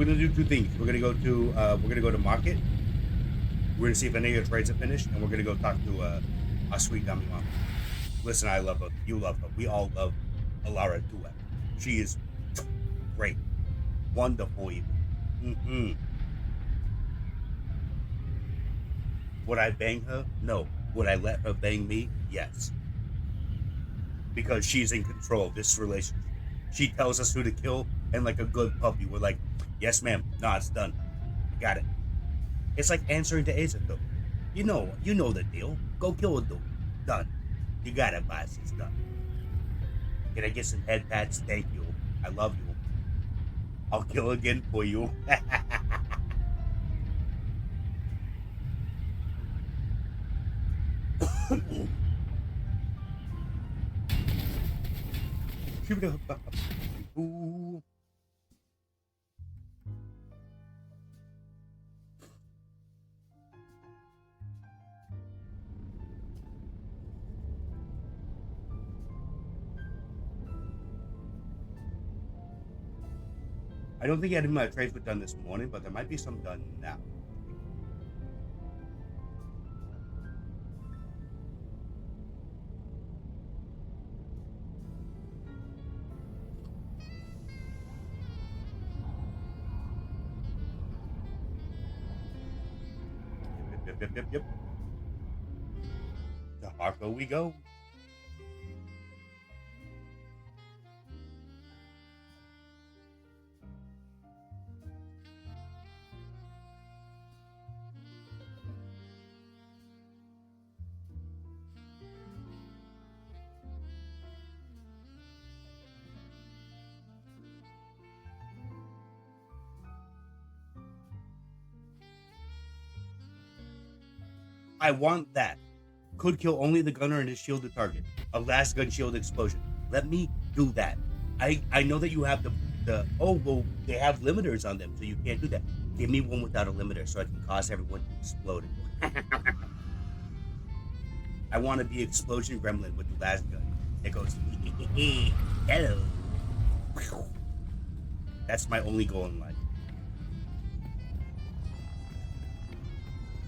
we're gonna do two things. We're gonna go to market. We're gonna see if any of your trades are finished, and we're gonna go talk to our sweet dummy mom. Listen, I love her. You love her. We all love Alara Due. She is great, wonderful, even. Mm-hmm. Would I bang her? No. Would I let her bang me? Yes. Because she's in control of this relationship. She tells us who to kill, and like a good puppy, we're like, yes, ma'am. Nah, it's done. I got it. It's like answering to Azathul. You know the deal. Go kill a dude. Done. You got it, boss. It's done. Can I get some head pats? Thank you. I love you. I'll kill again for you. Ooh. I don't think any of my trades were done this morning, but there might be some done now. Yep. To Harko we go. I want that. Could kill only the gunner and his shielded target. A last gun shield explosion. Let me do that. I know that you have the they have limiters on them, so you can't do that. Give me one without a limiter so I can cause everyone to explode. I want to be explosion gremlin with the last gun. It goes hello. That's my only goal in life.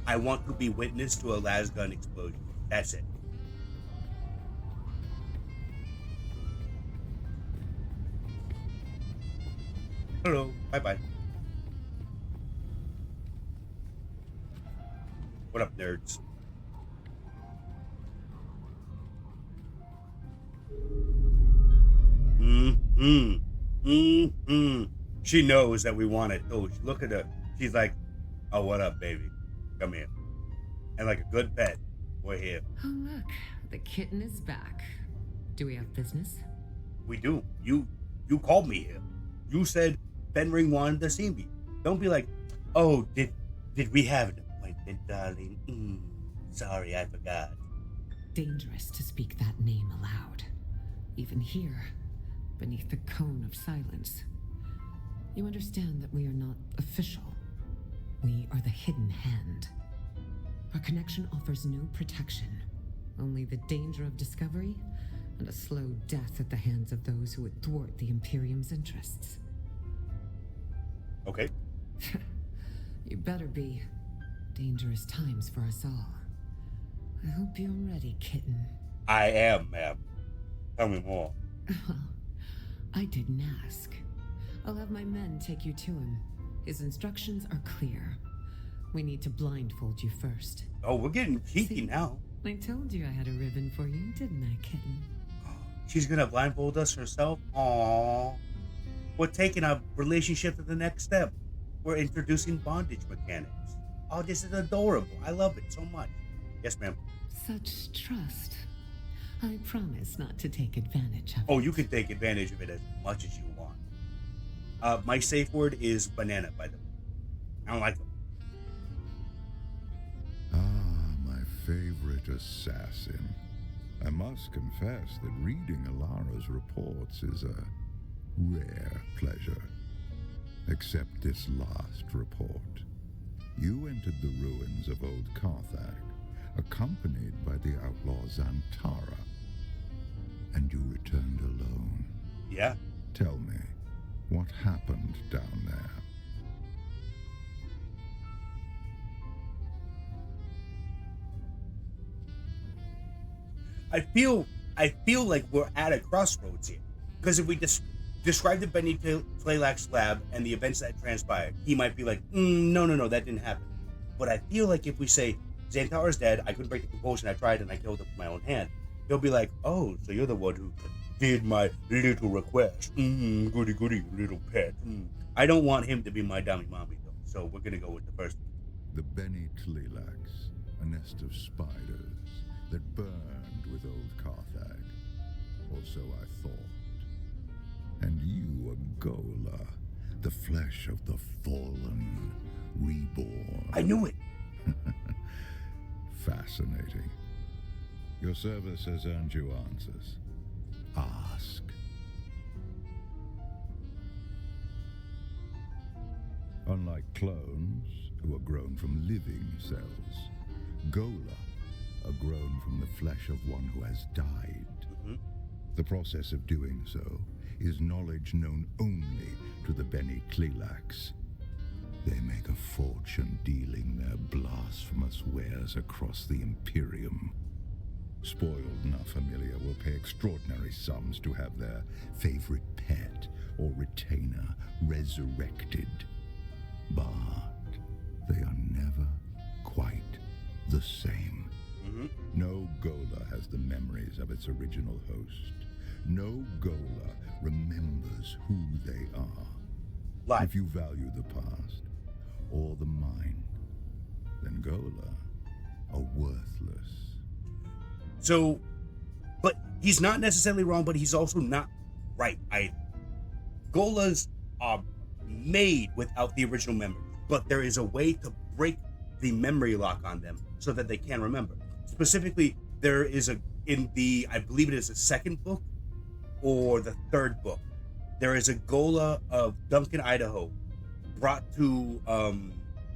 I want to be witness to a las gun explosion. That's it. Hello. Bye-bye. What up, nerds? She knows that we want it. Oh, look at her. She's like, oh, what up, baby? Come here. And like a good pet, we're here. Oh, look. The kitten is back. Do we have business? We do. You called me here. You said Fenring wanted to see me. Don't be like, oh, did we have an appointment, darling? Sorry, I forgot. Dangerous to speak that name aloud. Even here, beneath the cone of silence. You understand that we are not official. We are the hidden hand. Our connection offers no protection, only the danger of discovery and a slow death at the hands of those who would thwart the Imperium's interests. Okay. You better be. Dangerous times for us all. I hope you're ready, kitten. I am, ma'am. Tell me more. Well, I didn't ask. I'll have my men take you to him. His instructions are clear. We need to blindfold you first. Oh, we're getting cheeky now. I told you I had a ribbon for you, didn't I, kitten? She's gonna blindfold us herself? Aww. We're taking our relationship to the next step. We're introducing bondage mechanics. Oh, this is adorable. I love it so much. Yes, ma'am. Such trust. I promise not to take advantage of it. Oh, you can take advantage of it as much as you want. My safe word is banana, by the way. I don't like them. My favorite assassin. I must confess that reading Alara's reports is a rare pleasure. Except this last report. You entered the ruins of Old Carthag, accompanied by the outlaw Zantara. And you returned alone. Yeah. Tell me, what happened down there? I feel like we're at a crossroads here. Because if we describe the Benny Tlaylak's lab and the events that transpired, he might be like, no, that didn't happen. But I feel like if we say, Xantar's dead, I couldn't break the compulsion, I tried, and I killed him with my own hand, he'll be like, oh, so you're the one who did my little request. Goody, little pet. I don't want him to be my dummy mommy, though, so we're gonna go with the first one. The Bene Tlaylaks, a nest of spiders that burned with old Carthag. Or so I thought. And you, a Gola, the flesh of the fallen, reborn. I knew it. Fascinating. Your service has earned you answers. Ask. Unlike clones, who are grown from living cells, Gola are grown from the flesh of one who has died. The process of doing so is knowledge known only to the Bene Tlaylaks. They make a fortune dealing their blasphemous wares across the Imperium. Spoiled enough familia will pay extraordinary sums to have their favorite pet or retainer resurrected. But they are never quite the same. No Gola has the memories of its original host. No Gola remembers who they are. Life. If you value the past or the mind, then Gola are worthless. So, but he's not necessarily wrong, but he's also not right either. Golas are made without the original memory, but there is a way to break the memory lock on them so that they can remember. Specifically, there is I believe it is the second book or the third book, there is a Gola of Duncan, Idaho, brought to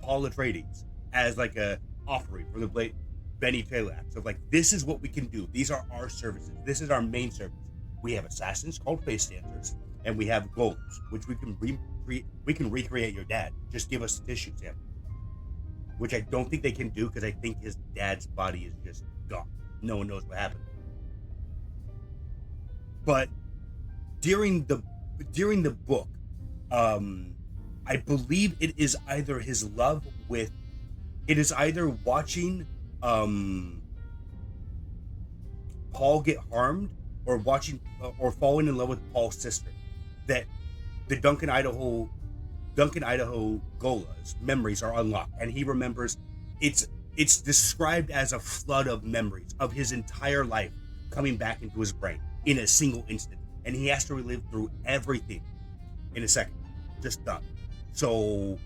Paul Atreides as like a offering for the Bene Tlaylak. So like, this is what we can do. These are our services. This is our main service. We have assassins called face dancers, and we have Golas, which we can recreate your dad. Just give us the tissue sample, which I don't think they can do because I think his dad's body is just gone. No one knows what happened. But during the book, I believe it is either his love with, it is either watching Paul get harmed or watching or falling in love with Paul's sister, that the Duncan, Idaho Gola's memories are unlocked, and he remembers. It's described as a flood of memories of his entire life coming back into his brain in a single instant, and he has to relive through everything in a second. Just done. So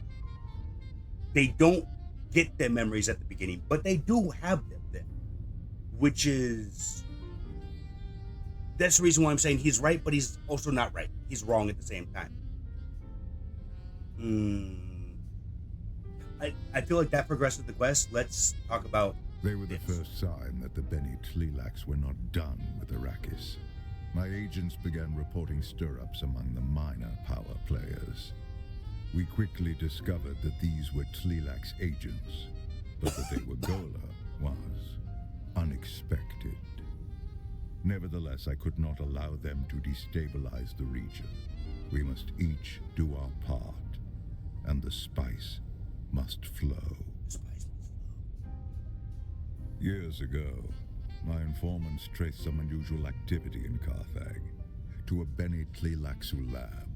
they don't get their memories at the beginning, but they do have them then, which is, that's the reason why I'm saying he's right, but he's also not right. He's wrong at the same time. I feel like that progresses the quest. Let's talk about They were the this. first sign that the Bene Tlaylaks were not done with Arrakis. My agents began reporting stir-ups among the minor power players. We quickly discovered that these were Tlaylak's agents, but that they were Gola was unexpected. Nevertheless, I could not allow them to destabilize the region. We must each do our part, and the spice must flow. Years ago, my informants traced some unusual activity in Carthag to a Bene Tlaylaksu lab.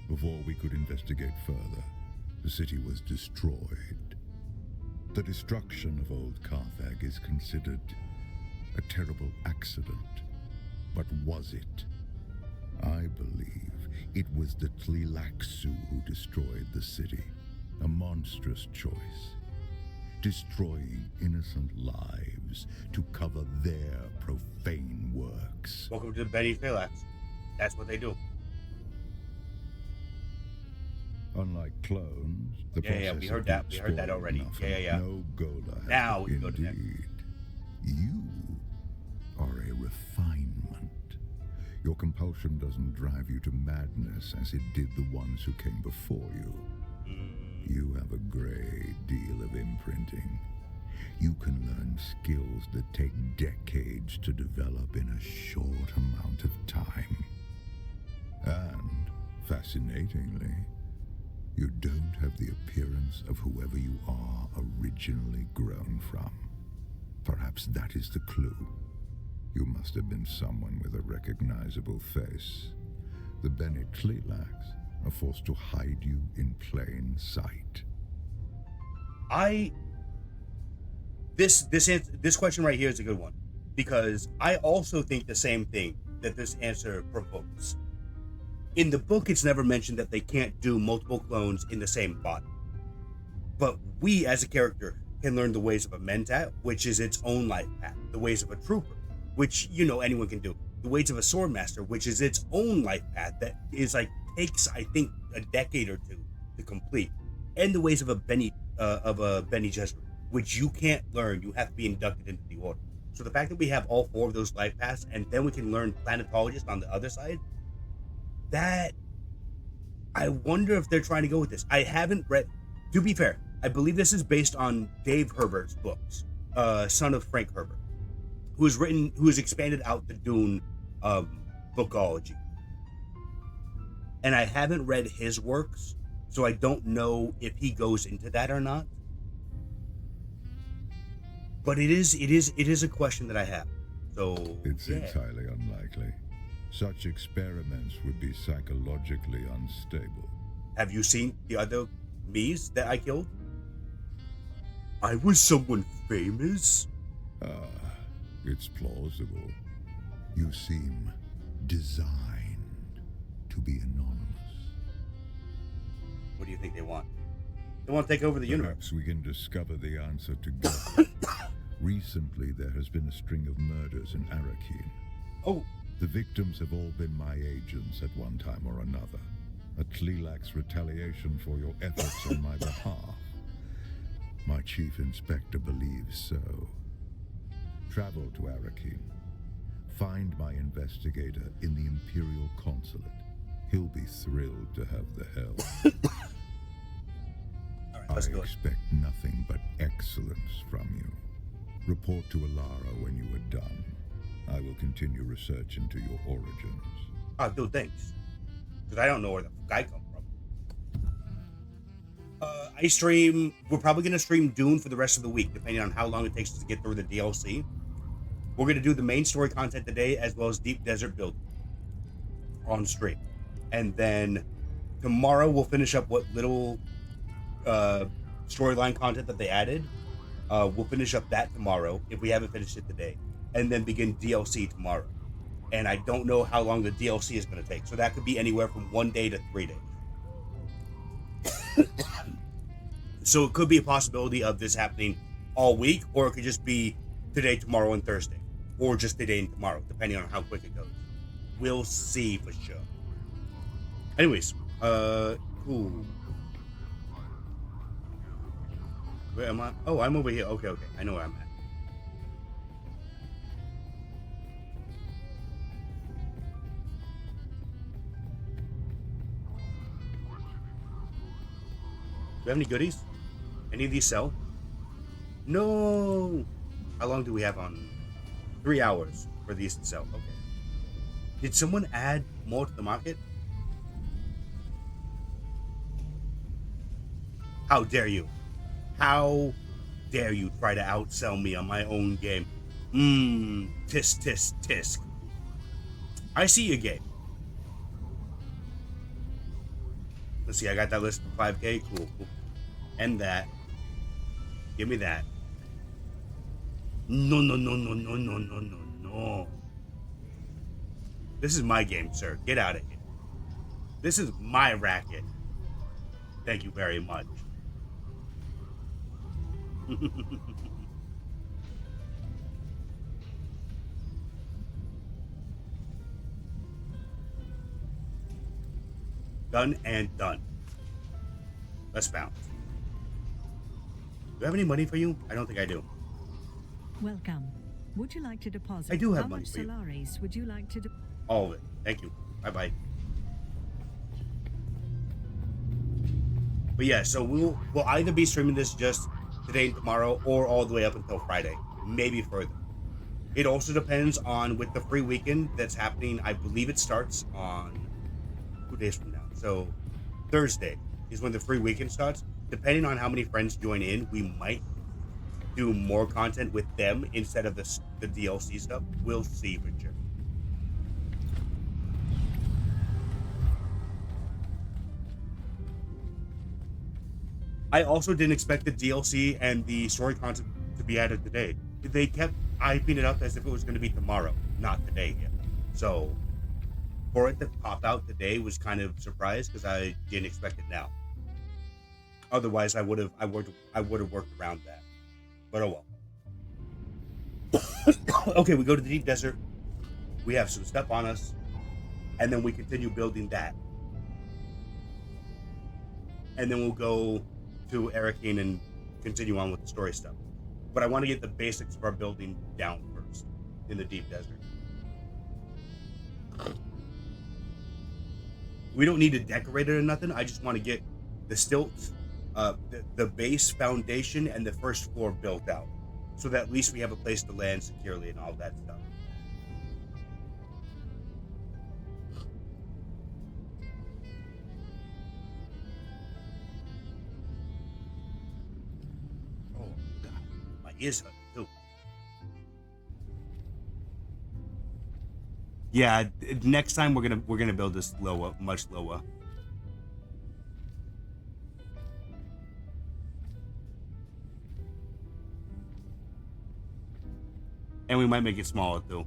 Before we could investigate further, the city was destroyed. The destruction of old Carthag is considered a terrible accident. But was it? I believe it was the Tlaylaksu who destroyed the city. A monstrous choice. Destroying innocent lives to cover their profane works. Welcome to the Bene Tlaylaks. That's what they do. Unlike clones, the Yeah, process we heard of that. being We heard that spoiled already. enough, Yeah, and yeah. No Gola has Now it. we can go to that. Indeed, you are a refinement. Your compulsion doesn't drive you to madness as it did the ones who came before you. You have a great deal of imprinting. you can learn skills that take decades to develop in a short amount of time. And, fascinatingly, you don't have the appearance of whoever you are originally grown from. Perhaps that is the clue. You must have been someone with a recognizable face. The Bene Gesserit are forced to hide you in plain sight. This question right here is a good one, because I also think the same thing that this answer provokes. In the book, it's never mentioned that they can't do multiple clones in the same body. But we, as a character, can learn the ways of a mentat, which is its own life path, the ways of a trooper, which, anyone can do, the ways of a swordmaster, which is its own life path that is takes, I think, a decade or two to complete, and the ways of a Bene Gesserit, which you can't learn. You have to be inducted into the order. So the fact that we have all 4 of those life paths, and then we can learn planetologist on the other side, that I wonder if they're trying to go with this. I haven't read, to be fair, I believe this is based on Dave Herbert's books, son of Frank Herbert, who has expanded out the Dune bookology. And I haven't read his works, so I don't know if he goes into that or not. But it is a question that I have. So It's entirely unlikely. Such experiments would be psychologically unstable. Have you seen the other me's that I killed? I was someone famous? It's plausible. You seem designed to be anonymous. What do you think they want? They want to take over the universe. Perhaps we can discover the answer together. Recently, there has been a string of murders in Arrakis. Oh. The victims have all been my agents at one time or another. A Tleilax's retaliation for your efforts on my behalf. My chief inspector believes so. Travel to Arrakis. Find my investigator in the Imperial consulate. He'll be thrilled to have the help. All right, let's I go. expect nothing but excellence from you. Report to Alara when you are done. I will continue research into your origins. Dude, thanks. Because I don't know where the fuck I come from. We're probably going to stream Dune for the rest of the week, depending on how long it takes us to get through the DLC. We're going to do the main story content today, as well as Deep Desert Build on stream. And then tomorrow we'll finish up what little storyline content that they added. We'll finish up that tomorrow, if we haven't finished it today. And then begin DLC tomorrow. And I don't know how long the DLC is going to take. So that could be anywhere from 1 day to 3 days. So it could be a possibility of this happening all week, or it could just be today, tomorrow, and Thursday. Or just today and tomorrow, depending on how quick it goes. We'll see for sure. Anyways, ooh. Where am I? Oh, I'm over here. Okay. I know where I'm at. Do we have any goodies? Any of these sell? No! How long do we have on? 3 hours for these to sell. Okay. Did someone add more to the market? How dare you? How dare you try to outsell me on my own game? Tisk, tisk, tisk. I see your game. Let's see, I got that list for 5K. Cool. And that. Give me that. No. This is my game, sir. Get out of here. This is my racket. Thank you very much. Done and done. Let's bounce. Do I have any money for you? I don't think I do. Welcome. Would you like to deposit? I do have How money much for you. Solaris would you like to All of it. Thank you. Bye-bye. But yeah, so we'll either be streaming this just today and tomorrow, or all the way up until Friday, maybe further. It also depends on with the free weekend that's happening. I believe it starts on 2 days from now. So Thursday is when the free weekend starts. Depending on how many friends join in, we might do more content with them instead of the DLC stuff. We'll see, Richard. I also didn't expect the DLC and the story content to be added today. They kept hyping it up as if it was going to be tomorrow, not today yet. So for it to pop out today was kind of surprised because I didn't expect it now. Otherwise, I would have worked around that. But oh well. Okay, we go to the deep desert. We have some stuff on us, and then we continue building that, and then we'll go to Arrakis and continue on with the story stuff. But I want to get the basics of our building down first in the deep desert. We don't need to decorate it or nothing. I just want to get the stilts, the base foundation, and the first floor built out, so that at least we have a place to land securely and all that stuff. Oh God, my ears hurt too. Yeah, next time we're gonna build this lower, much lower. And we might make it smaller too.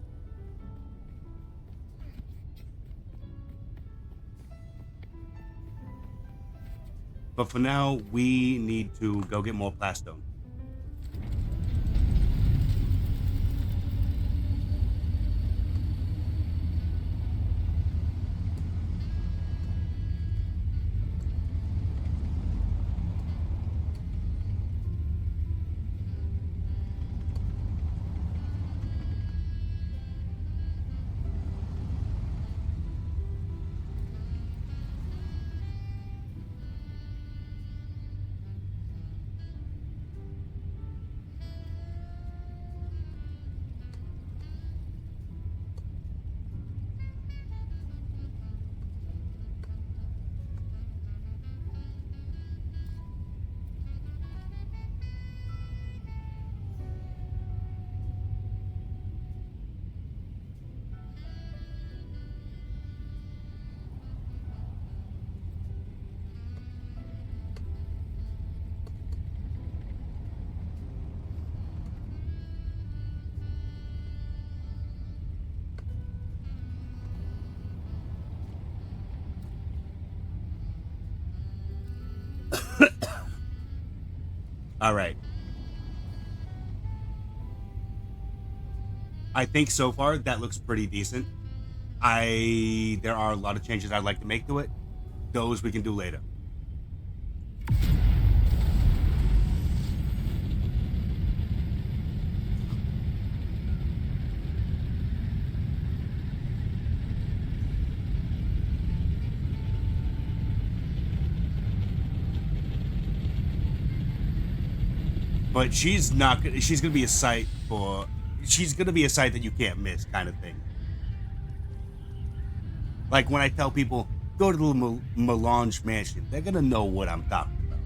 But for now, we need to go get more plastone. All right. I think so far that looks pretty decent. There are a lot of changes I'd like to make to it. Those we can do later. But she's not. She's gonna be a sight for. She's gonna be a sight that you can't miss, kind of thing. Like when I tell people go to the Melange Mansion, they're gonna know what I'm talking about.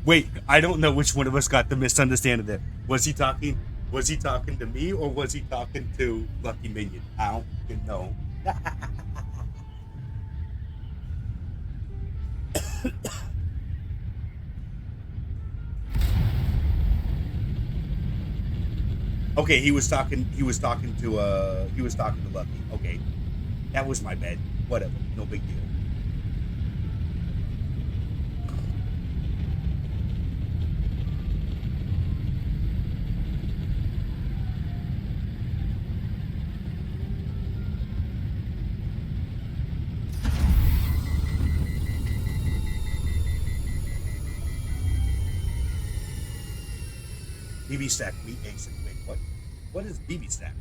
Wait, I don't know which one of us got the misunderstanding there. Was he talking? Was he talking to me or was he talking to Lucky Minion? I don't fucking know. Okay, he was talking. He was talking to. He was talking to Lucky. Okay, that was my bad. Whatever. No big deal. BB stack meat eggs. Wait, what? What is BB stack?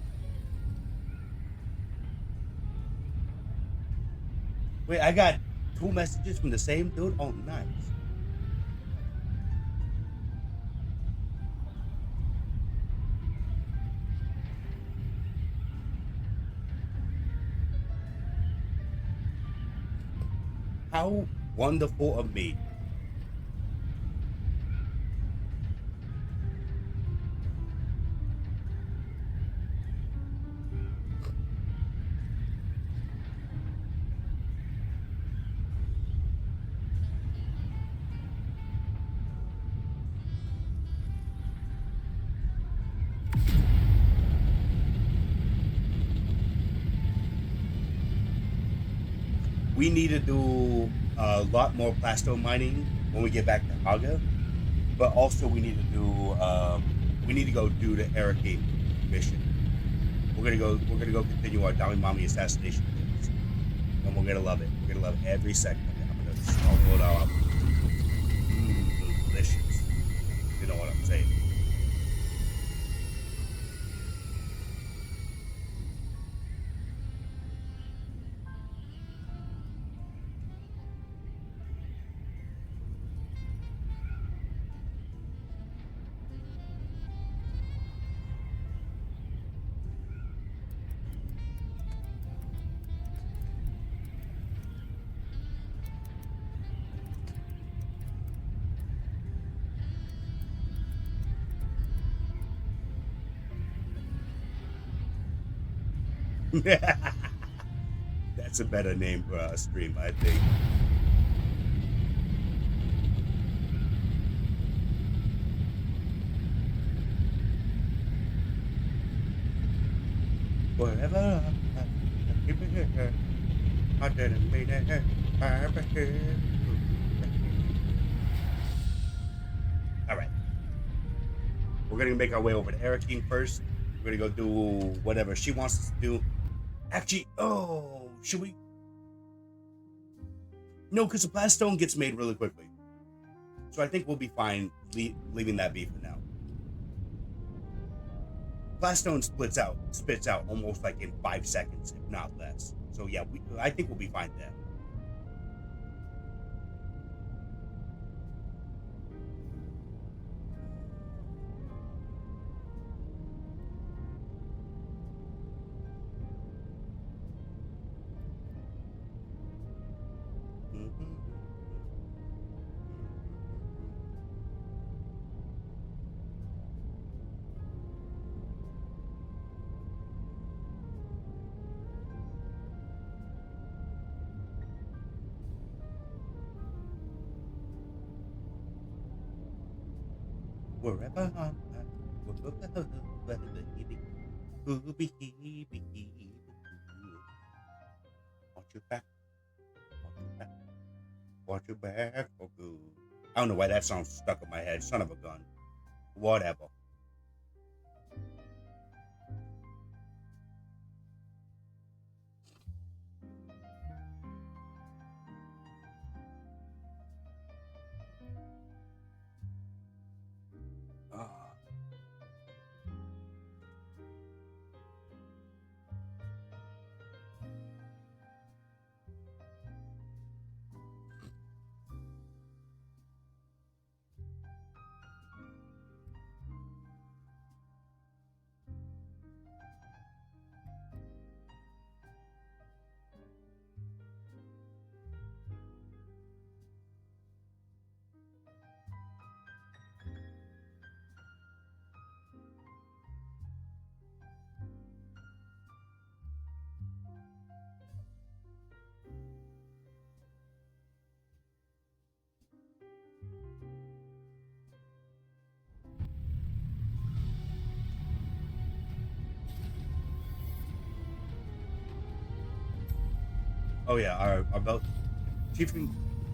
Wait, I got two messages from the same dude. Oh, nice. How wonderful of me. We need to do a lot more plasto mining when we get back to Haga, but also we need to do we need to go do the Arrakis mission. We're gonna go continue our Dami Mommy assassination things, and we're gonna love it. We're gonna love every second of it. I'm gonna swallow it all up. Delicious. You know what I'm saying? That's a better name for our stream, I think. Forever, I keep it here. I didn't mean it. All right, we're gonna make our way over to Arrakis first. We're gonna go do whatever she wants us to do. Actually, oh, should we? No, because the blast stone gets made really quickly. So I think we'll be fine leaving that be for now. Blast stone spits out almost like in 5 seconds, if not less. So yeah, I think we'll be fine there. Wherever I'm at, want you back, want you back, want you back for good. I don't know why that song's stuck in my head. Son of a gun. Whatever. Ah. Oh yeah, our belt. Chief.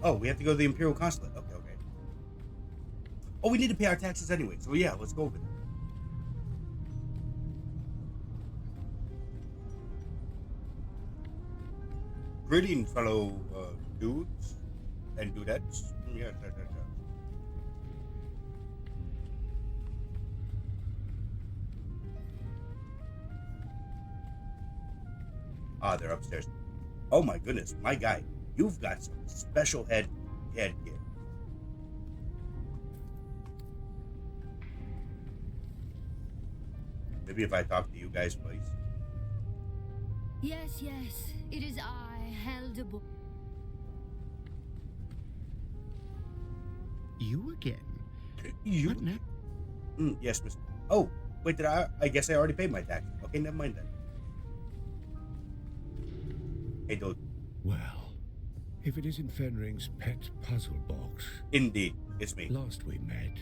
Oh, we have to go to the Imperial Consulate. Okay, okay. Oh, we need to pay our taxes anyway. So yeah, let's go over there. Greetings, fellow dudes and dudettes. Yes, yes, yes, yes. Ah, they're upstairs. Oh my goodness, my guy, you've got some special headgear. Maybe if I talk to you guys, please. Yes, yes, it is I, Helderbo. You again? You? What now? Yes, Mister. Oh, wait, did I? I guess I already paid my taxes. Okay, never mind then. Hey, dude. Well, if it isn't Fenring's pet puzzle box. Indeed, it's me. Last we met,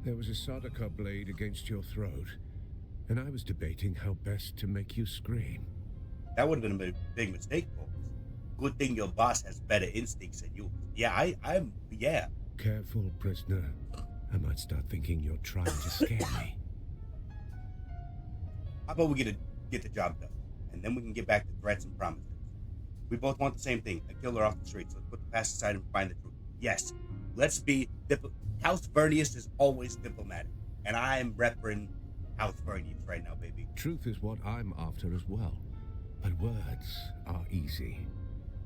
there was a Sardaukar blade against your throat, and I was debating how best to make you scream. That would have been a big mistake, folks. Good thing your boss has better instincts than you. Yeah, yeah. Careful, prisoner. I might start thinking you're trying to scare me. How about we get the job done, and then we can get back to threats and promises. We both want the same thing: a killer off the streets. Let's put the past aside and find the truth. Yes, let's be House Vernius is always diplomatic, and I'm repping House Vernius right now, baby. Truth is what I'm after as well. But words are easy.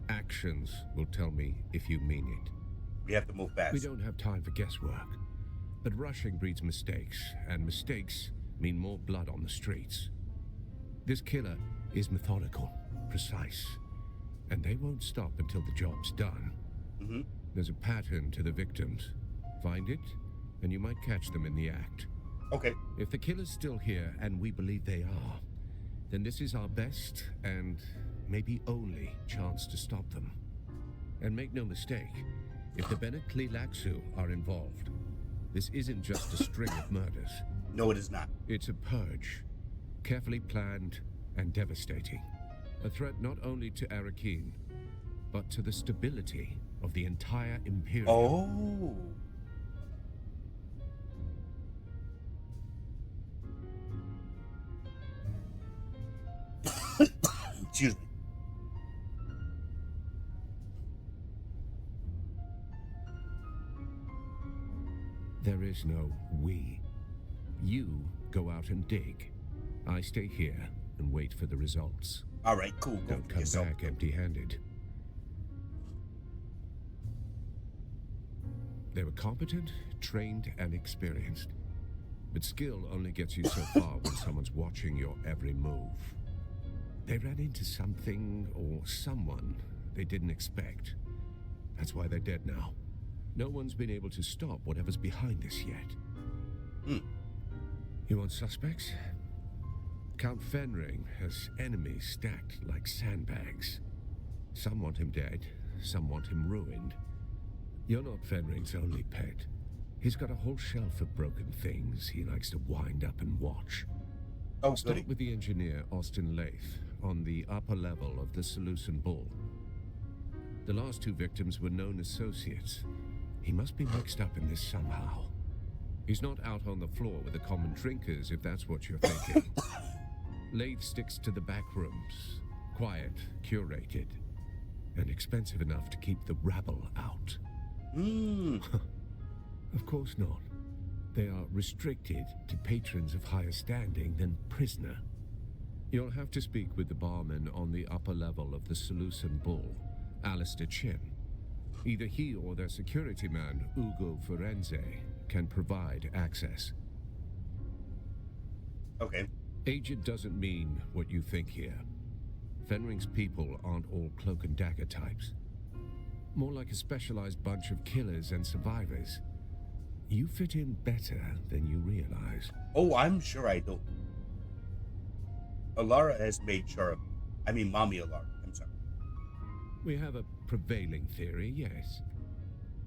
Actions will tell me if you mean it. We have to move fast. We don't have time for guesswork. But rushing breeds mistakes, and mistakes mean more blood on the streets. This killer is methodical, precise, and they won't stop until the job's done. Mm-hmm. There's a pattern to the victims. Find it, and you might catch them in the act. Okay. If the killer's still here, and we believe they are, then this is our best and maybe only chance to stop them. And make no mistake, if the Bene Gesserit are involved, this isn't just a string of murders. No, it is not. It's a purge, carefully planned and devastating. A threat not only to Arrakis, but to the stability of the entire Imperium. Oh. Excuse me. There is no we. You go out and dig. I stay here and wait for the results. All right, cool. Go Don't for come yourself. back empty-handed. They were competent, trained, and experienced. But skill only gets you so far when someone's watching your every move. They ran into something or someone they didn't expect. That's why they're dead now. No one's been able to stop whatever's behind this yet. You want suspects? Count Fenring has enemies stacked like sandbags. Some want him dead, some want him ruined. You're not Fenring's only pet. He's got a whole shelf of broken things he likes to wind up and watch. Oh, Start goody. with the engineer, Austin Lath, on the upper level of the Seleucid Bull. The last two victims were known associates. He must be mixed up in this somehow. He's not out on the floor with the common drinkers, if that's what you're thinking. Lath sticks to the back rooms, quiet, curated, and expensive enough to keep the rabble out. Of course not. They are restricted to patrons of higher standing than prisoner. You'll have to speak with the barman on the upper level of the Seleucid Bull, Alistair Chin. Either he or their security man, Ugo Forense, can provide access. Okay. Agent doesn't mean what you think here. Fenring's people aren't all cloak and dagger types. More like a specialized bunch of killers and survivors. You fit in better than you realize. Oh, I'm sure I do. Alara has made sure of. I mean, Mommy Alara. I'm sorry. We have a prevailing theory, yes.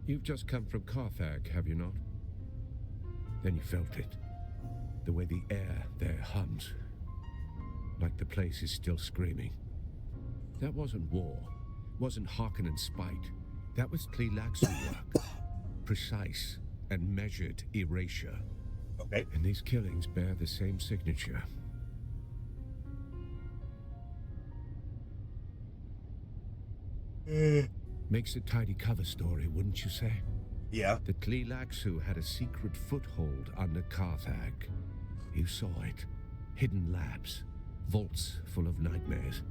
You've just come from Carthage, have you not? Then you felt it. The way the air there hums. Like the place is still screaming. That wasn't war. wasn't Harkonnen's spite. That was Tleilaxu work. Precise and measured erasure. Okay. And these killings bear the same signature. Makes a tidy cover story, wouldn't you say? Yeah. The Tleilaxu had a secret foothold under Carthag. You saw it. Hidden labs. Vaults full of nightmares.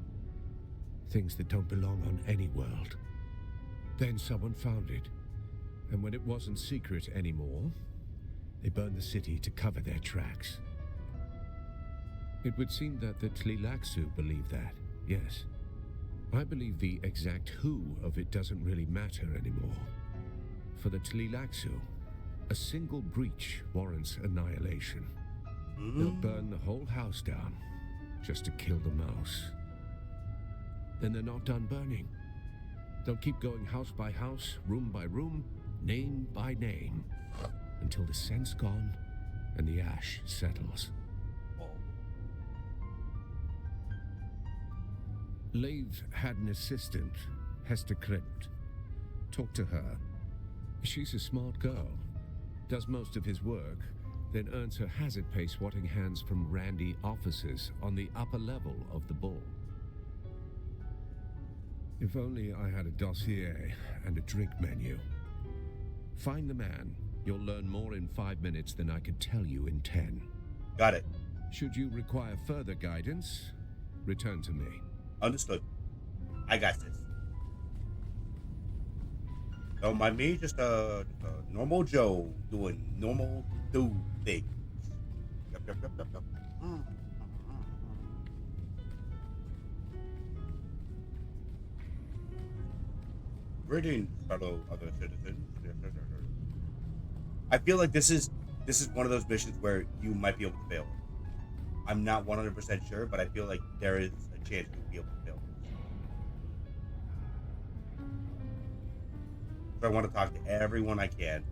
Things that don't belong on any world. Then someone found it. And when it wasn't secret anymore, they burned the city to cover their tracks. It would seem that the Tleilaxu believe that, yes. I believe the exact who of it doesn't really matter anymore. For the Tleilaxu, a single breach warrants annihilation. They'll burn the whole house down just to kill the mouse. Then they're not done burning. They'll keep going house by house, room by room, name by name, until the scent's gone and the ash settles. Leif had an assistant, Hester Krimt. Talk to her. She's a smart girl, does most of his work, then earns her hazard pay swatting hands from randy officers on the upper level of the Bull. If only I had a dossier and a drink menu. Find the man. You'll learn more in 5 minutes than I could tell you in 10. Got it. Should you require further guidance, return to me. Understood. I got this. Don't mind me, just a normal Joe doing normal dude things. Yep. Greetings, fellow other citizens. I feel like this is one of those missions where you might be able to fail. I'm not 100% sure, but I feel like there is a chance you'll be able to fail. So I want to talk to everyone I can.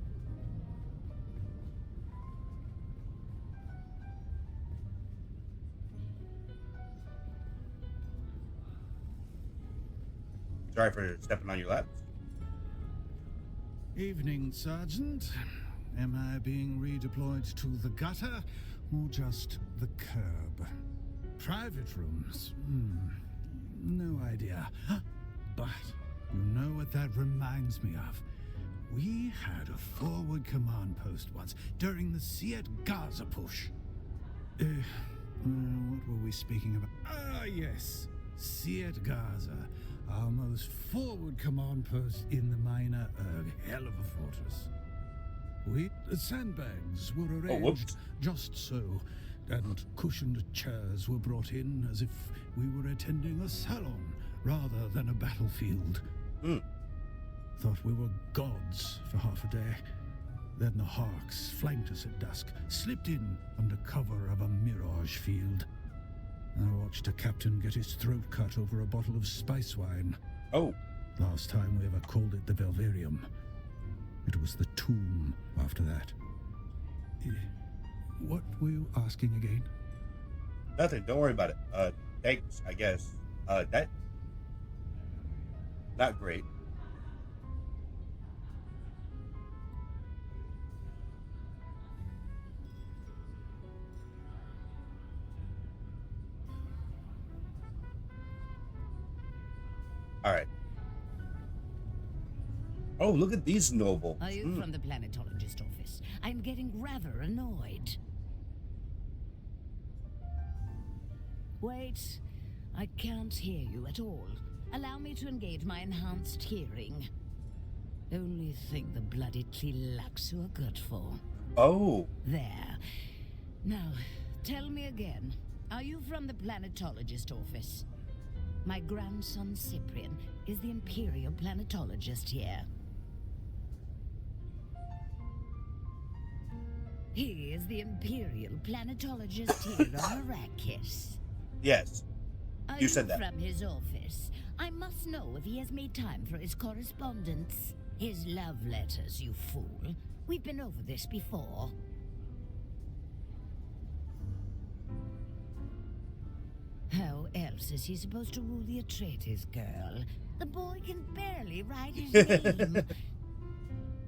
Sorry for stepping on your laps. Evening, Sergeant. Am I being redeployed to the gutter or just the curb? Private rooms? No idea. But you know what that reminds me of? We had a forward command post once during the Siet Gaza push. What were we speaking about? Ah, yes. Siet Gaza. Our most forward command post in the minor, a hell of a fortress. Sandbags were arranged just so, and cushioned chairs were brought in as if we were attending a salon rather than a battlefield. Thought we were gods for half a day. Then the Harks flanked us at dusk, slipped in under cover of a mirage field. I watched a captain get his throat cut over a bottle of spice wine. Oh. Last time we ever called it the Velverium. It was the tomb after that. What were you asking again? Nothing, don't worry about it. Thanks, I guess. That... Not great. Alright. Oh, look at these nobles. Are you from the planetologist office? I'm getting rather annoyed. Wait, I can't hear you at all. Allow me to engage my enhanced hearing. Only thing the bloody Tleilaxu are good for. Oh. There. Now, tell me again. Are you from the planetologist office? My grandson Cyprian is the Imperial planetologist here. He is the Imperial planetologist here on Arrakis. Yes. Are You said that. From his office. I must know if he has made time for his correspondence. His love letters, you fool. We've been over this before. How else is he supposed to rule the Atreides girl? The boy can barely write his name.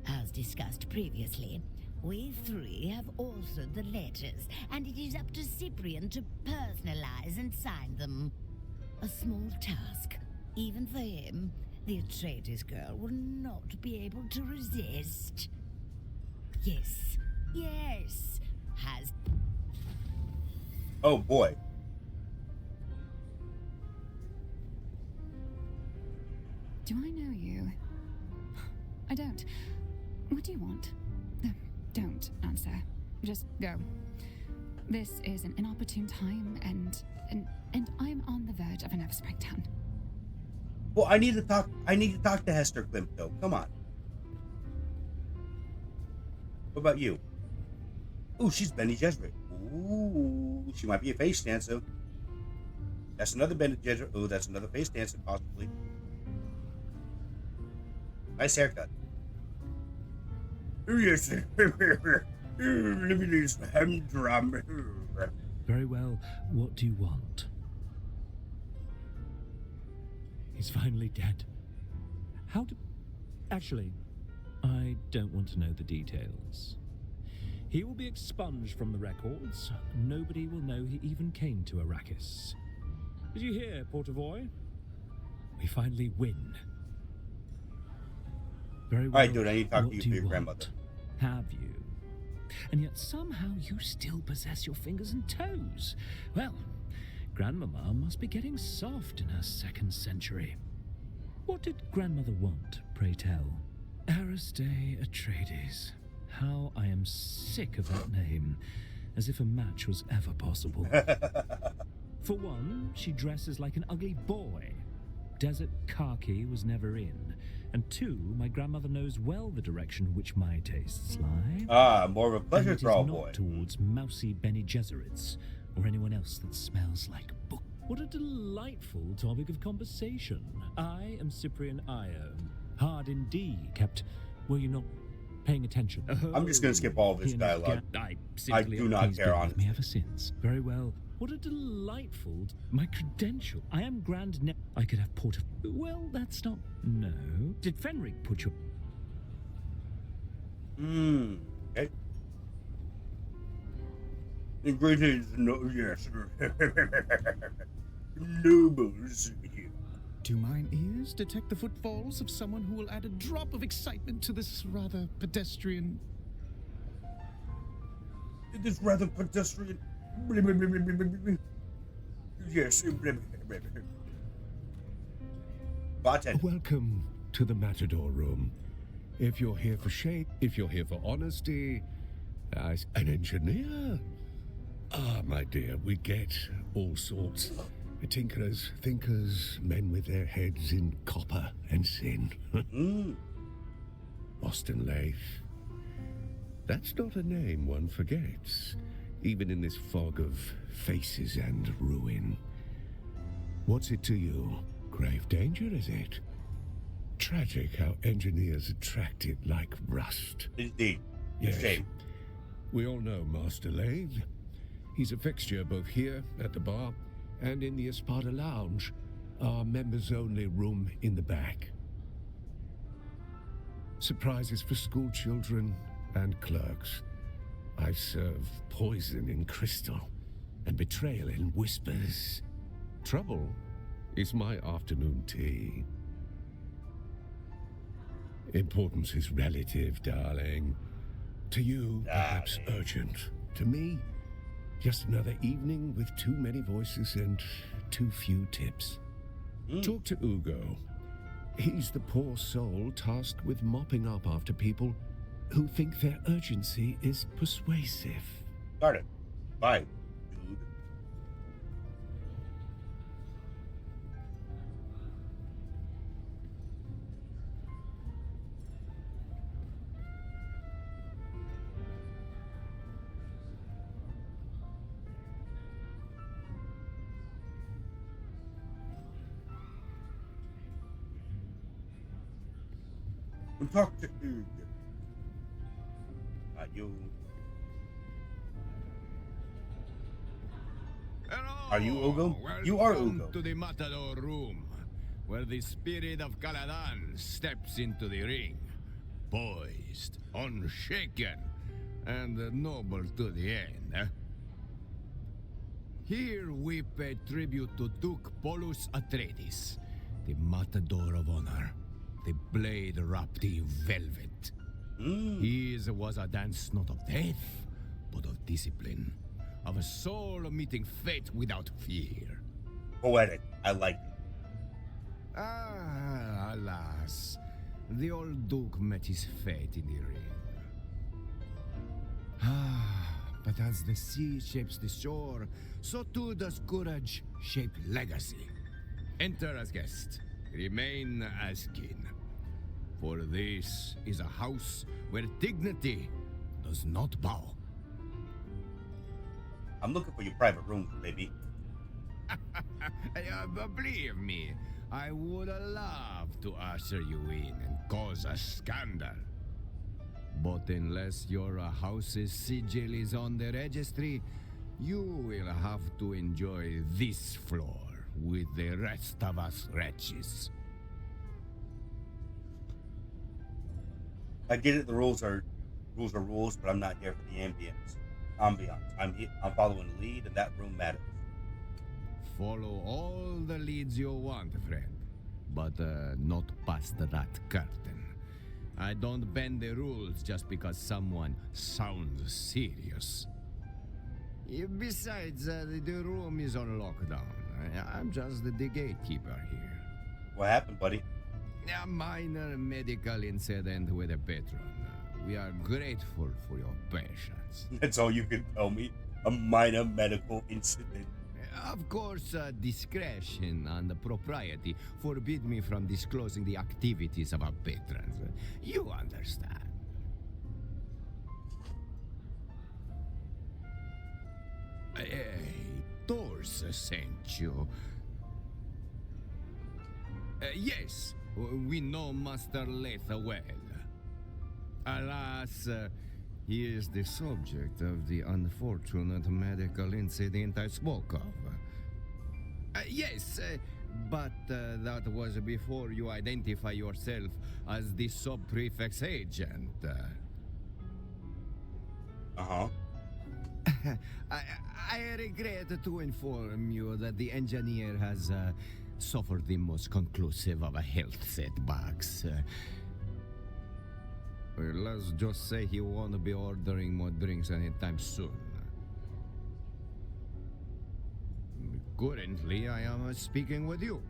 As discussed previously, we three have authored the letters, and it is up to Cyprian to personalize and sign them. A small task, even for him. The Atreides girl will not be able to resist. Yes, yes, has... Oh boy. Do I know you? I don't. What do you want? Don't answer. Just go. This is an inopportune time, and I'm on the verge of a nervous breakdown. Well, I need to talk to Hester Klimt, though. Come on. What about you? Ooh, she's Bene Gesserit. Ooh, she might be a face dancer. That's another Bene Gesserit. Ooh, that's another face dancer, possibly. Nice haircut. Yes. Look at this humdrum. Very well. What do you want? He's finally dead. How did... Actually, I don't want to know the details. He will be expunged from the records. Nobody will know he even came to Arrakis. Did you hear, Portavoy? We finally win. Very well. All right, dude, I need to talk to you through your grandmother. Have you? And yet somehow you still possess your fingers and toes. Well, Grandmama must be getting soft in her second century. What did Grandmother want, pray tell? Aristae Atreides. How I am sick of that name, as if a match was ever possible. For one, she dresses like an ugly boy. Desert khaki was never in. And two, my grandmother knows well the direction which my tastes lie. Ah, more of a pleasure throw, boy. Not towards mousy Bene Gesserits or anyone else that smells like book. What a delightful topic of conversation. I am Cyprian Io. Hard indeed, kept. Were you not paying attention? I'm just going to skip all this dialogue. I do not care, honestly. Me ever since. Very well. What a delightful... My credential. I am Grand Ne... I could have Port of... Well, that's not... No. Did Fenric put your... Okay. Greetings, no, yes. Nobles here. Do mine ears detect the footfalls of someone who will add a drop of excitement to this rather pedestrian... This rather pedestrian... Yes. Bartender. Welcome to the Matador Room. If you're here for shape, if you're here for honesty, as an engineer. Ah, my dear, we get all sorts. Tinkerers, thinkers, men with their heads in copper and sin. Austin Leith. That's not a name one forgets, even in this fog of faces and ruin. What's it to you? Grave danger, is it? Tragic how engineers attract it like rust. Indeed. Yes. Shame. We all know Master Lathe. He's a fixture both here at the bar and in the Espada Lounge, our members-only room in the back. Surprises for school children and clerks. I serve poison in crystal and betrayal in whispers. Trouble is my afternoon tea. Importance is relative, darling. To you, perhaps urgent. To me, just another evening with too many voices and too few tips. Talk to Ugo. He's the poor soul tasked with mopping up after people who think their urgency is persuasive. Got it. Bye, dude. And talk to Ugo. You. And Are you Ugo? You are Welcome Ugo. to the Matador room, where the spirit of Caladan steps into the ring, poised, unshaken, and noble to the end. Here we pay tribute to Duke Polus Atreides, the Matador of Honor, the blade wrapped in velvet. His was a dance not of death, but of discipline, of a soul meeting fate without fear. Poetic. I like it. Ah, alas, the old Duke met his fate in the ring. But as the sea shapes the shore, so too does courage shape legacy. Enter as guest, remain as kin. For this is a house where dignity does not bow. I'm looking for your private room, baby. Believe me, I would love to usher you in and cause a scandal. But unless your house's sigil is on the registry, you will have to enjoy this floor with the rest of us wretches. I get it. The rules are rules, but I'm not here for the ambience. I'm following the lead, and that room matters. Follow all the leads you want, friend, but not past that curtain. I don't bend the rules just because someone sounds serious. Besides, the room is on lockdown. I'm just the gatekeeper here. What happened, buddy? A minor medical incident with a patron. We are grateful for your patience. That's all you can tell me. A minor medical incident. Of course, discretion and propriety forbid me from disclosing the activities of our patrons. You understand. Hey, Thors sent you. Yes, we know Master Leith well. Alas, he is the subject of the unfortunate medical incident I spoke of. Yes, but that was before you identify yourself as the sub-prefect's agent. Uh-huh. I regret to inform you that the engineer has suffered the most conclusive of health setbacks. Let's just say he won't be ordering more drinks anytime soon. Currently, I am speaking with you.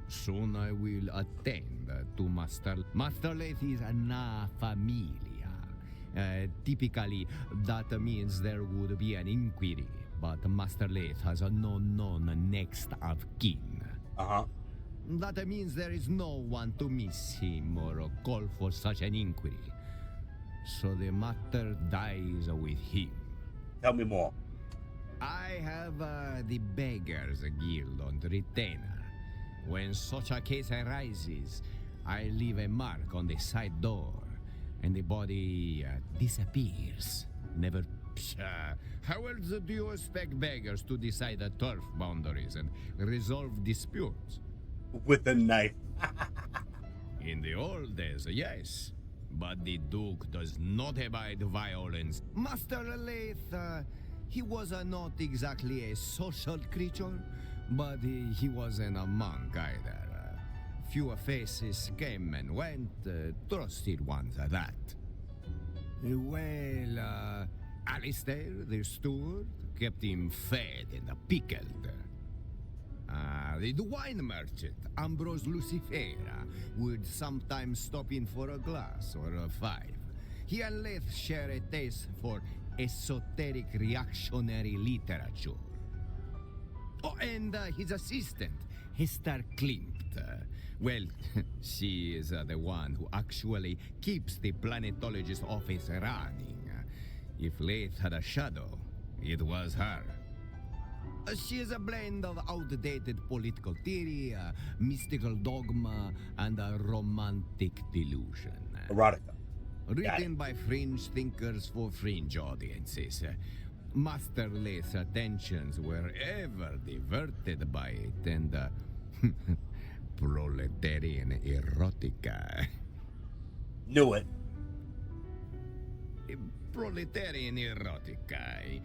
Soon I will attend to Master Leith is na familia. Typically, that means there would be an inquiry, but Master Leith has no known next of kin. Uh-huh. That means there is no one to miss him or call for such an inquiry. So the matter dies with him. Tell me more. I have the Beggars Guild on retainer. When such a case arises, I leave a mark on the side door, and the body disappears. Never. How else do you expect beggars to decide the turf boundaries and resolve disputes? With a knife. In the old days, yes. But the Duke does not abide violence. Master Leith, he was not exactly a social creature, but he wasn't a monk either. Few faces came and went, trusted ones at that. Well, Alistair, the steward, kept him fed and pickled. The wine merchant, Ambrose Lucifera, would sometimes stop in for a glass or a five. He and Leith share a taste for esoteric reactionary literature. Oh, and his assistant, Hester Klimt. Well, she is the one who actually keeps the planetologist office running. If Leith had a shadow, it was her. She is a blend of outdated political theory, mystical dogma, and a romantic delusion. Erotica. Written by fringe thinkers for fringe audiences. Masterless attentions were ever diverted by it, and proletarian erotica. Knew it. Proletarian erotica.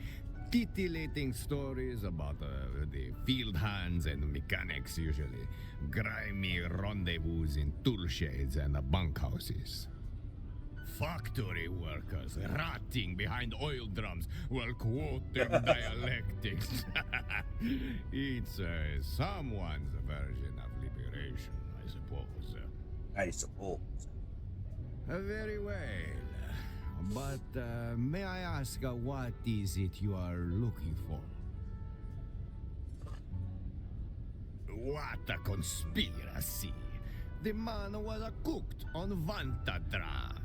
Titillating stories about the field hands and mechanics, usually. Grimy rendezvous in tool sheds and bunkhouses. Factory workers rotting behind oil drums while quoting dialectics. It's someone's version of liberation, I suppose. I suppose. Very well. But may I ask what is it you are looking for? What a conspiracy! The man was cooked on Vanta draft,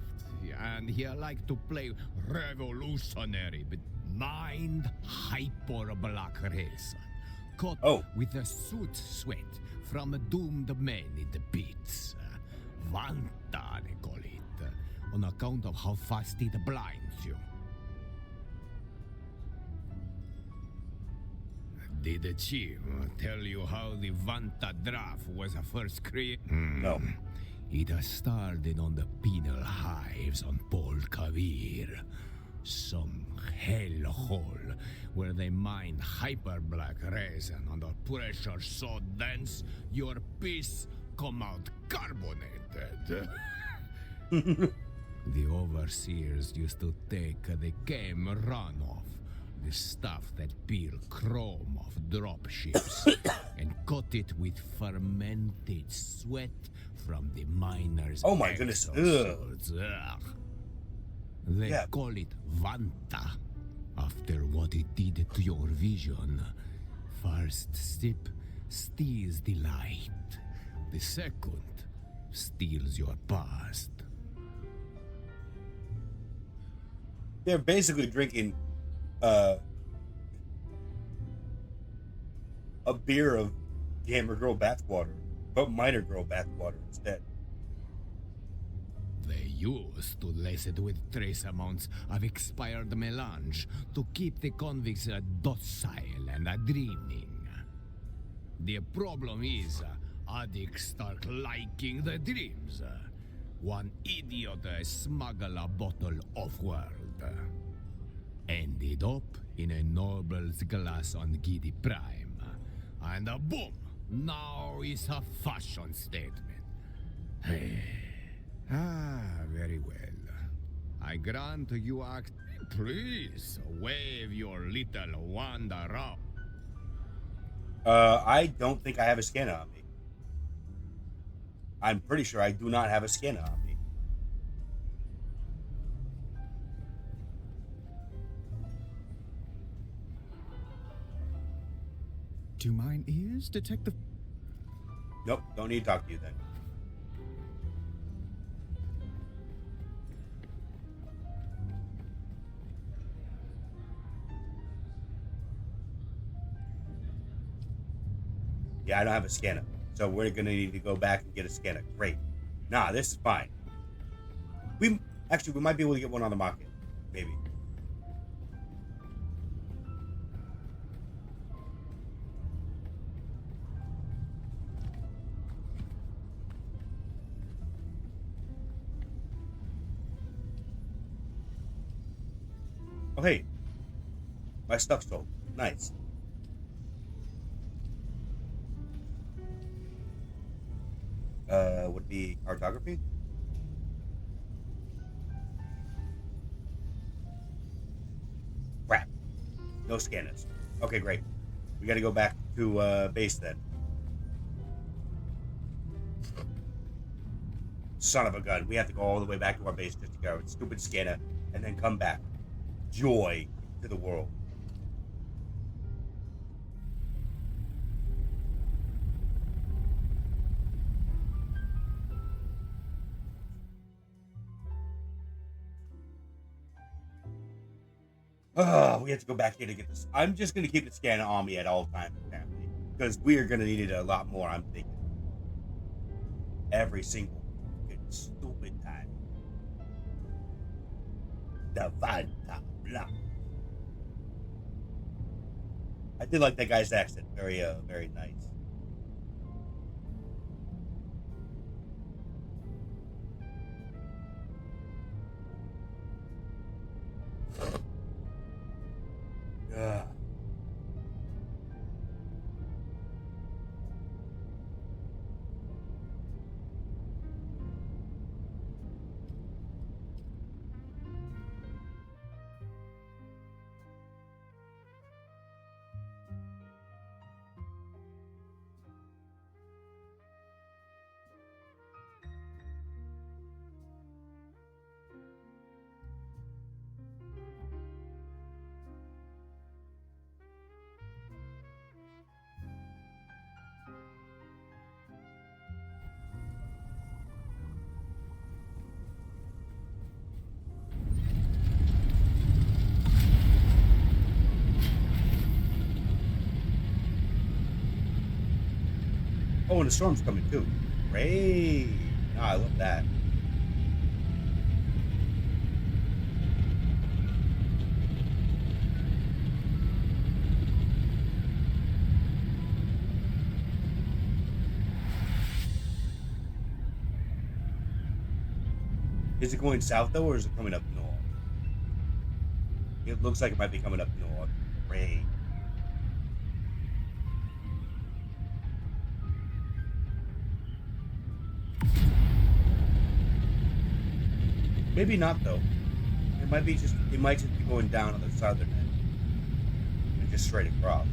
and he liked to play revolutionary, but mind hyper black race. Caught with a suit sweat from doomed men in the pits. Vanta, they call it, on account of how fast it blinds you. Did the chief tell you how the Vanta draft was first created? No. It started on the penal hives on Pol Kavir. Some hellhole where they mine hyper-black resin under pressure so dense your piss come out carbonated. The overseers used to take the chem runoff, the stuff that peel chrome off drop ships, and coat it with fermented sweat from the miners' Oh my goodness. exosuits. They call it Vanta, after what it did to your vision. First sip steals the light. The second steals your past. They're basically drinking a beer of gamer girl bathwater, but minor girl bathwater instead. They used to lace it with trace amounts of expired melange to keep the convicts docile and dreaming. The problem is, addicts start liking the dreams. One idiot smuggled a bottle off-world. Ended up in a noble's glass on Giddy Prime. And boom! Now it's a fashion statement. Very well. I grant you act. Please, wave your little wand around. I don't think I have a scanner on me. I'm pretty sure I do not have a scanner on me. Do mine ears detect the... Nope, don't need to talk to you then. Yeah, I don't have a scanner. So we're gonna need to go back and get a scanner. Great. Nah, this is fine. We might be able to get one on the market. Maybe. Oh, hey. My stuff's sold. Nice. Would be cartography? Crap. No scanners. Okay, great. We gotta go back to base then. Son of a gun. We have to go all the way back to our base just to go. Stupid scanner. And then come back. Joy to the world. We have to go back here to get this. I'm just going to keep the scanner on me at all times, apparently. Because we are going to need it a lot more, I'm thinking. Every single stupid time. The Vanta Block. I did like that guy's accent. Very nice. Yeah. Oh, and the storm's coming too. Great. No, I love that. Is it going south though, or is it coming up north? It looks like it might be coming up north. Great. Maybe not though. It might just be going down on the southern end and just straight across.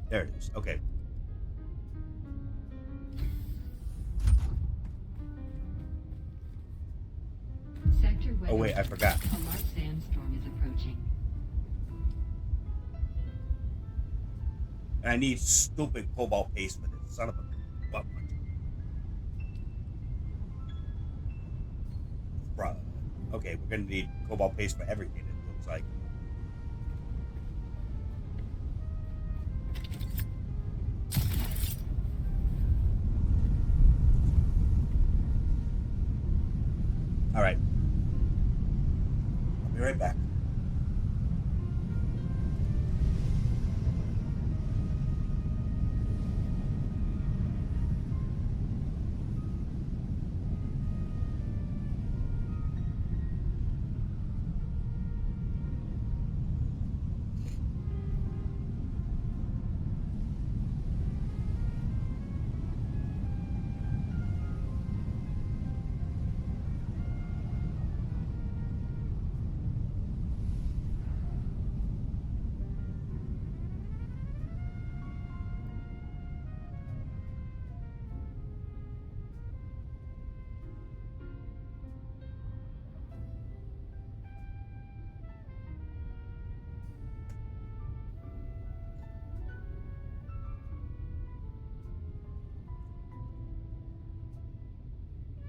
There it is. Okay. Oh wait, I forgot. A large sandstorm is approaching. And I need stupid cobalt paste for this. Son of a butt punch. Bruh. Okay, we're gonna need cobalt paste for everything, it looks like. Alright. I'll be right back.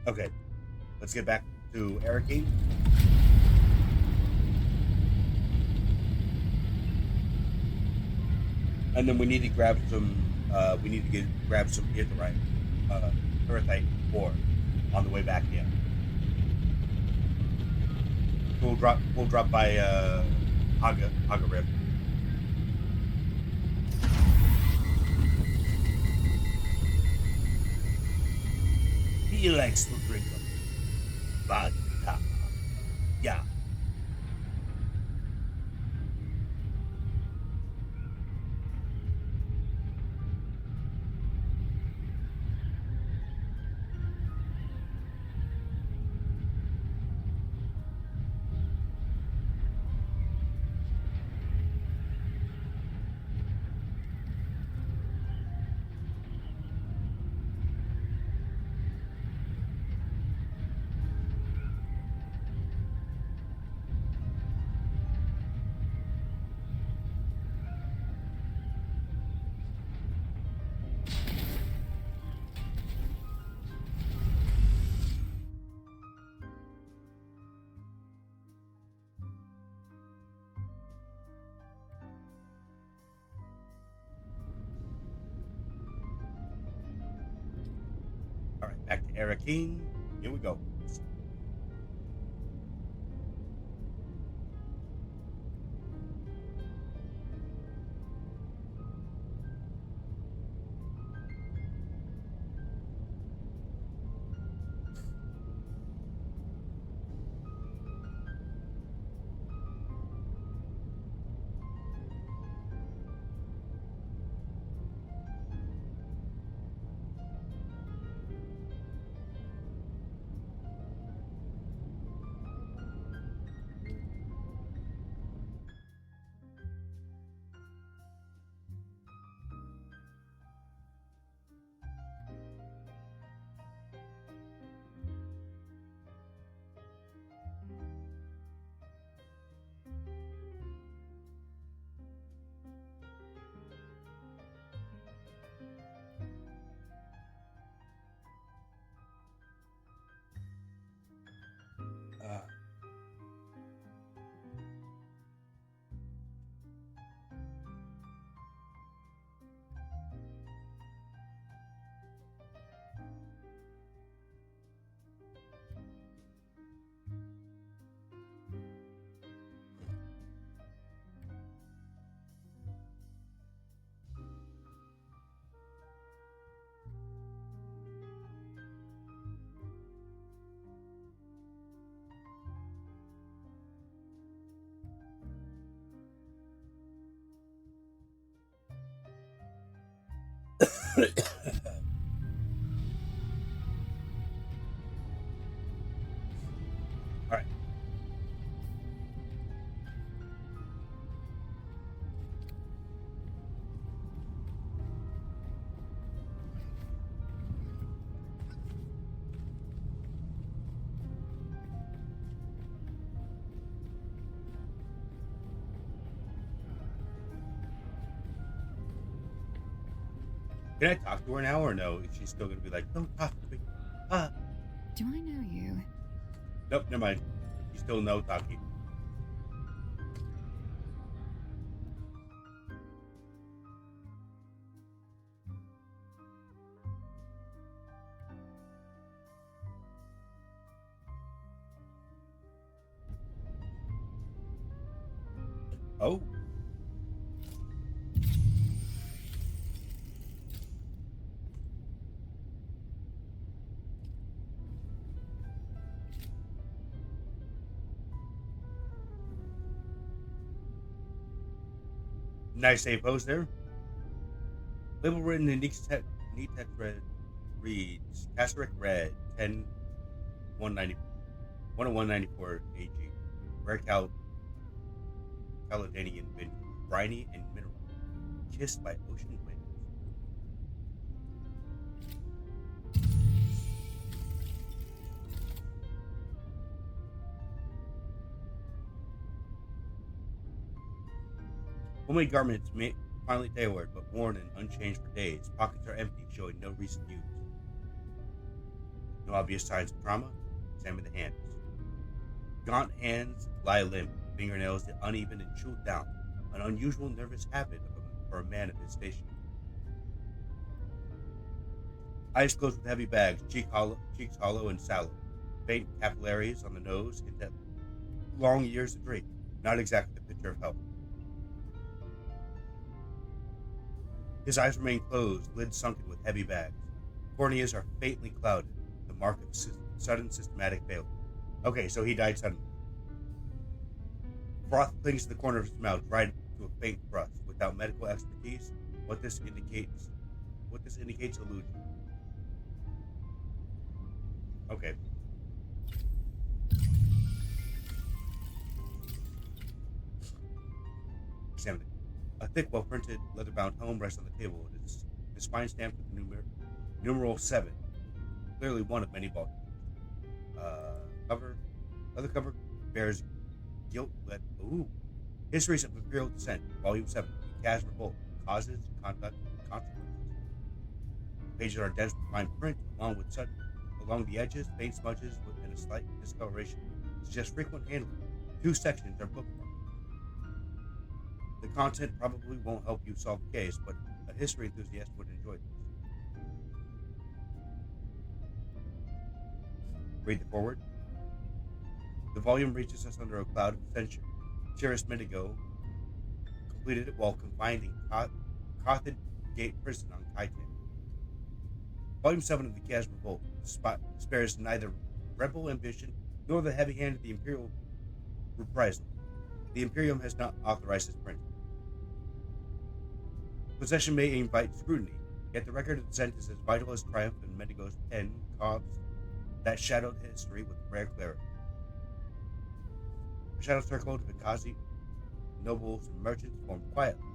Okay, let's get back to Arrakis. And then we need to grab some. Grab some earthite ore on the way back here. We'll drop by Haga River. He likes to drink vodka. Yeah. Back to Arrakis. Here we go. All right. Can I talk to her now or no? Is she still gonna be like, don't talk to me? Do I know you? Nope, never mind. She's still no talking. Oh. Nice save post there. Label written in neat text red reads Casteric Red 10 194 AG. Rare Caledonian vintage. Briny and mineral. Kissed by ocean winds. Homemade garments finely tailored, but worn and unchanged for days. Pockets are empty, showing no recent use. No obvious signs of trauma. Examine the hands. Gaunt hands lie limp, fingernails uneven and chewed down. An unusual nervous habit for a man of his station. Eyes closed with heavy bags, cheeks hollow and sallow. Faint capillaries on the nose hint at long years of drink. Not exactly the picture of health. His eyes remain closed, lids sunken with heavy bags. Corneas are faintly clouded, the mark of sudden systematic failure. Okay, so he died suddenly. Froth clings to the corner of his mouth, dried to a faint crust. Without medical expertise, what this indicates illusion. Okay. Examine it. A thick, well-printed, leather-bound tome rests on the table. It is spine stamped with the numeral 7. Clearly one of many volumes. Leather cover bears Histories of Imperial Descent, Volume 7. Kaz Revolt, Causes, Conduct, and Consequences. Pages are dense with fine print, along the edges, faint smudges and a slight discoloration. Suggest frequent handling. 2 sections are bookmarked. The content probably won't help you solve the case, but a history enthusiast would enjoy this. Read the forward. The volume reaches us under a cloud of censure. Cirrus Medigo completed it while confined in Carthage Gate Prison on Titan. Volume 7 of the Chaos Revolt spares neither rebel ambition nor the heavy hand of the Imperial reprisal. The Imperium has not authorized its printing. Possession may invite scrutiny, yet the record of dissent is as vital as triumph, and Medigo's pen carves that shadowed history with rare clarity. A shadow circle of Ikazi nobles and merchants formed quietly,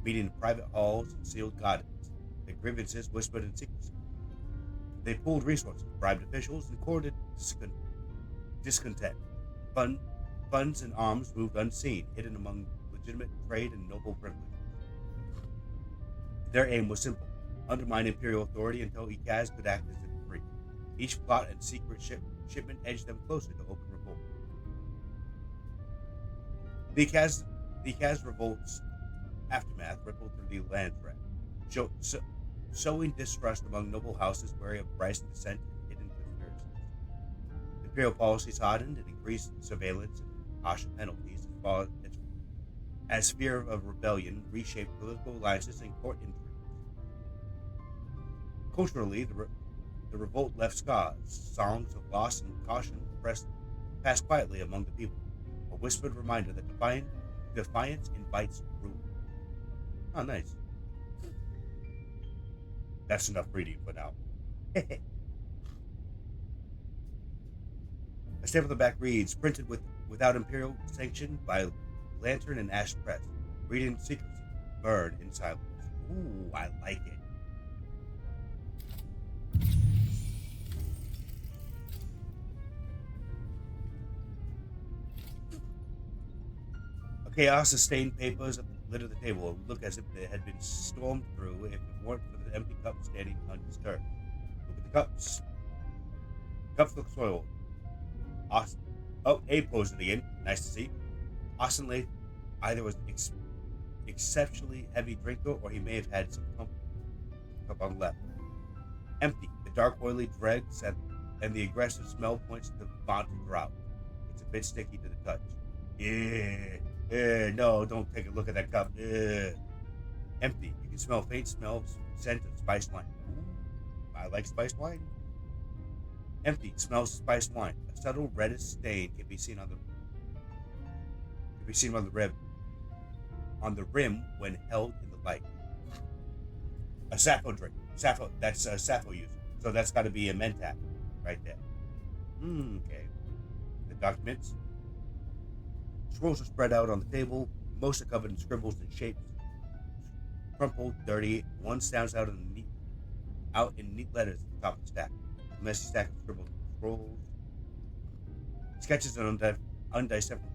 meeting in private halls and sealed gardens, their grievances whispered in secrecy. They pooled resources, bribed officials, and courted discontent. Funds and arms moved unseen, hidden among legitimate trade and noble privileges. Their aim was simple: undermine imperial authority until Ikaz could act as if free. Each plot and secret shipment edged them closer to open revolt. The Ikaz revolt's aftermath rippled through the land threat, sowing distrust among noble houses wary of rising dissent and hidden conspiracies. Imperial policies hardened and increased surveillance and harsher penalties as fear of rebellion reshaped political alliances and court intrigues. Culturally, the revolt left scars, songs of loss and caution passed quietly among the people, a whispered reminder that defiance invites rule. Oh, nice. That's enough reading for now. A stamp on the back reads, printed without imperial sanction by Lantern and Ash Press. Read in secrecy, burn in silence. Ooh, I like it. Chaos-sustained papers litter the table and look as if they had been stormed through if it weren't for the empty cups standing undisturbed. Look at the cups. Cups look soiled. Austin. Oh, Abe posed it again. Nice to see. Austin Lathe either was exceptionally heavy drinker or he may have had some cup on the left. Empty. The dark oily dregs and the aggressive smell points to the vaunted drought. It's a bit sticky to the touch. No, don't take a look at that cup. Empty. You can smell faint scent of spiced wine. Ooh, I like spiced wine. Empty. Smells of spiced wine. A subtle reddish stain can be seen on the rim when held in the light. A Sappho drink. Sappho. That's a Sappho user. So that's got to be a Mentat right there. Okay. The documents. Scrolls are spread out on the table. Most are covered in scribbles and shapes. Crumpled, dirty. One stands out in neat letters at the top of the stack. A messy stack of scribbled scrolls. Sketches and undecipherable.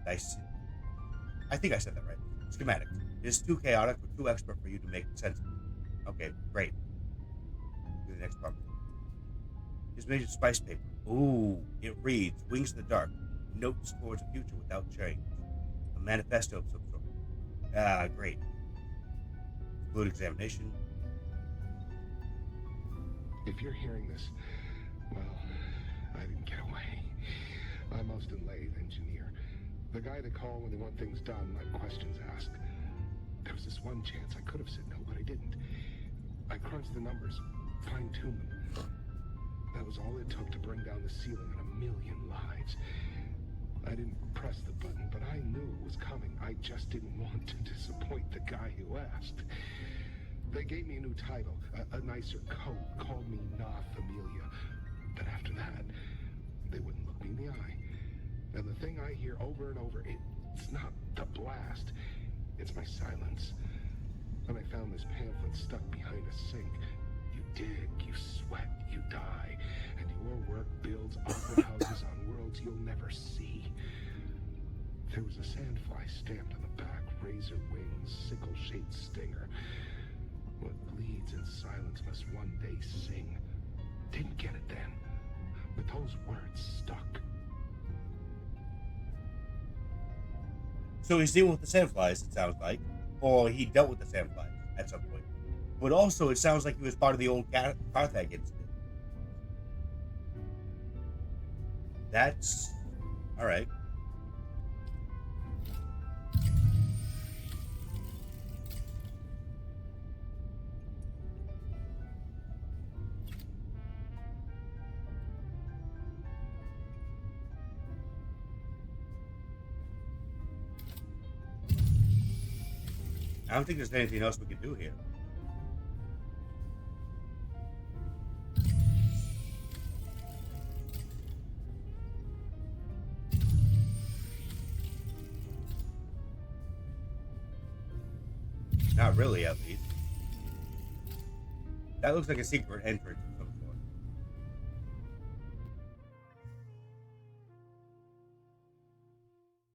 I think I said that right. Schematics. It is too chaotic or too expert for you to make sense of. Okay, great. Do the next part. It's made of spice paper. Ooh, it reads, Wings of the Dark, notes towards a future without change. A manifesto of some sort. Ah, great. Fluid examination. If you're hearing this, well, I didn't get away. I'm Austin Lathe, engineer. The guy to call when they want things done, like questions asked. There was this one chance I could have said no, but I didn't. I crunched the numbers, fine-tuned them. That was all it took to bring down the ceiling on 1 million lives. I didn't press the button, but I knew it was coming. I just didn't want to disappoint the guy who asked. They gave me a new title, a nicer coat, called me Na Familia. But after that, they wouldn't look me in the eye. And the thing I hear over and over, it's not the blast, it's my silence. When I found this pamphlet stuck behind a sink, you dig, you sweat, you die, and your work builds opera houses on worlds you'll never see. There was a sandfly stamped on the back, razor wings, sickle-shaped stinger. What bleeds in silence must one day sing. Didn't get it then, but those words stuck. So he's dealing with the sandflies, it sounds like. Or he dealt with the sandflies at some point. But also, it sounds like he was part of the old Carthage incident. That's... Alright. I don't think there's anything else we can do here. Not really, at least. That looks like a secret entrance.